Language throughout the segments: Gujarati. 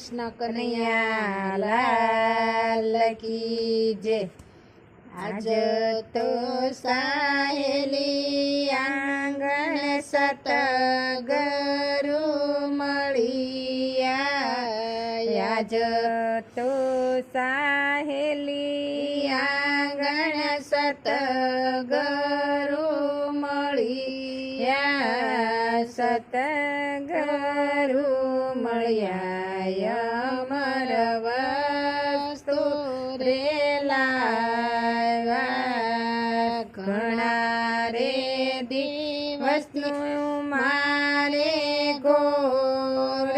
કૃષ્ણ કનૈયા લાલ કી જય। આજ તો સાહેલી આંગણ સતગરુ મળિયા। આજ તો સાહેલી આંગણ સતગરુ મળિયા। સતગરુ મળ્યા અમર વસ્તુ રે લાવ્યા। ઘણા રે દિવસનું મારે ઘોર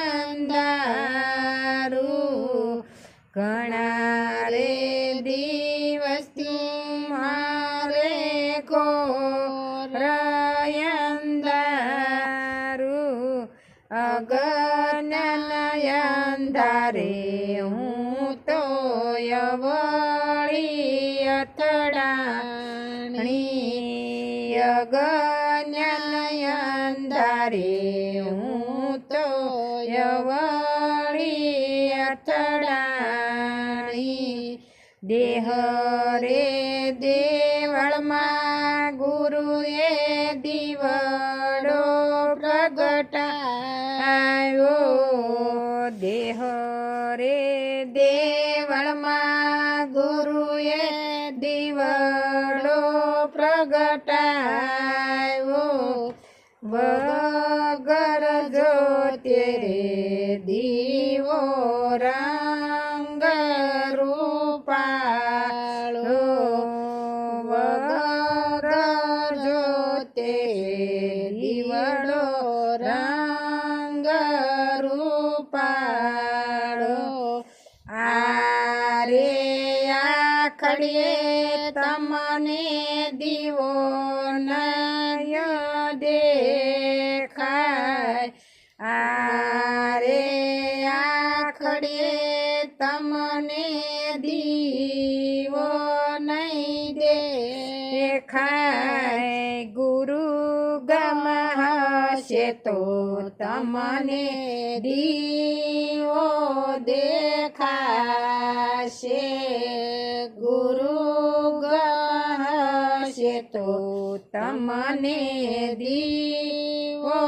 અંધારું। ઘણા રે દિવસનું મારે ઘોર અંધારું। અગનન અંધારે હું તો યવળી અથડાણી। અગનન અંધારે હું તો યવળી અથડાણી। દેહ રે દેવળમાં ગુરુએ દીવડો પ્રગટાવ્યો। દેહ રે દેવળમાં ગુરુએ દીવડો પ્રગટાવ્યો। વગર જોતે રે દીવો રંગ રૂપાળો। વગર જોતે દીવડો રંગ રૂપાળો। આરે આખડીએ તમને દીવો નય દેખાય। આરે આખડીએ તમને દીવો નહીં દેખાય। ગુરુ ગમ હશે તો તમને દીવો દેખાશે। ગુરુ ગમ હશે તો તમને દીવો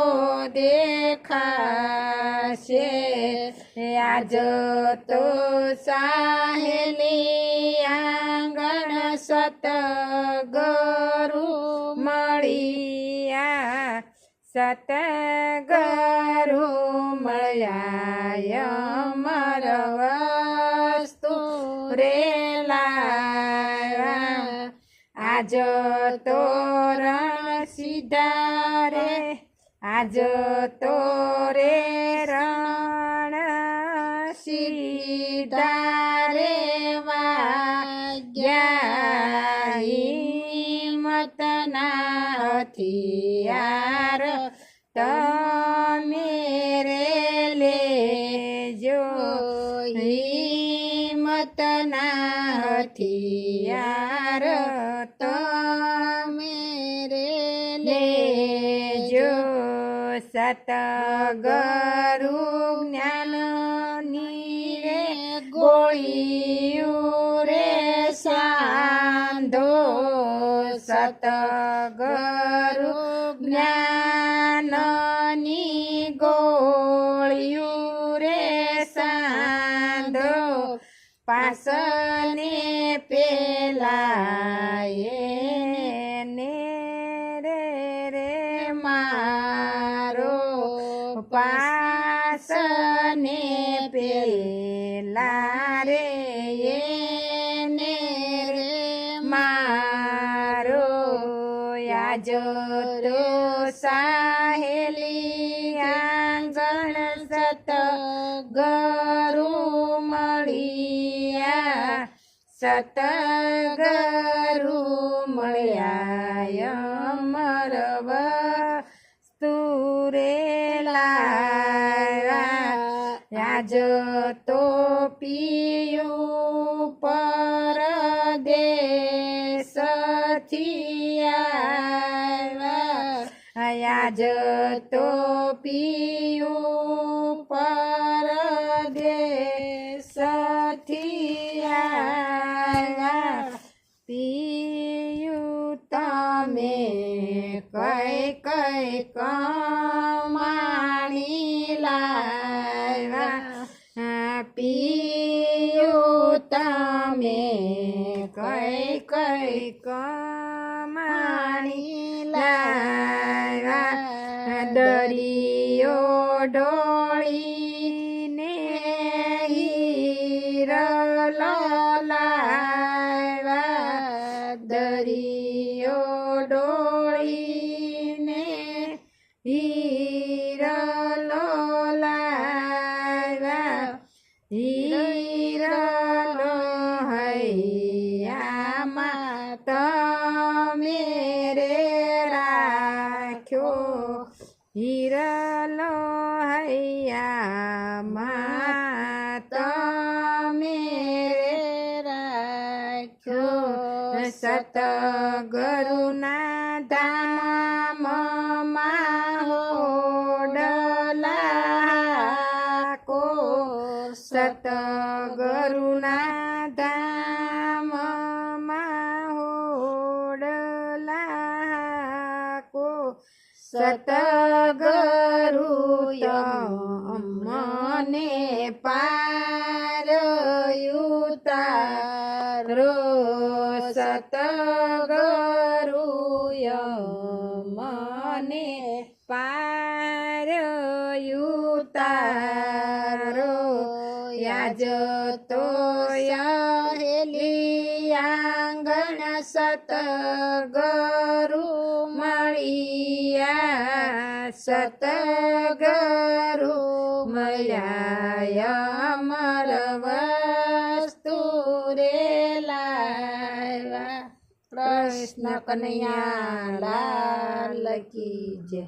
દેખાશે। આજ તો સાહેલી આંગણ સતગરુ મળિયા। સતગરુ મળ્યા અમર વસ્તુ રે લાવ્યા। આજ તો રણ સીધા રે આજ તો રે રણ સીધા રે વાગ્યા। હિંમતના હથિયાર તમે રે લેજો। હિંમતના હથિયાર તમે રે લેજો। સતગરુ જ્ઞાનની રે ગોળીયું રે સાંધો। સતગરુ જ્ઞાનની ગોળીયું રે સાંધો। પાસને પેલા એને રે મારો। પાસને પેલા રે એને રે મારો। આજ તો સાહેલી આંગણ સતગરુ મળિયા। સતગરુ મળ્યા અમર વસ્તુ રે લાવ્યા। આજ તો પિયું પરદેશથી આવ્યા। આજ તો પિયું પર તમે કઈ કઈ કમાણી લાવ્યા પિયું તમે કઈ કઈ કમાણી લાવ્યા દરિયો ઢોળીને હીરલો લાવ્યા દરિયો ઢોળીને હીરલો લાવ્યા હીરલો હૈયામાં તમે રે રાખ્યો હીરલો હૈયામાં તમે રે રાખ્યો સતગુરુના ધામમાં હોડલા કો સતગુરુના ધામમાં હોડલા કો સતગુરુ મને પાર ઉતારો સતગુરુ મને પાર ઉતારો યાજ તો હેલી આંગણ સતગુરુ મળ્યા સતગુરુ મળ્યા અમર વસ્તુ રે લાવ્યા કૃષ્ણ કનૈયા લાલ કી જય.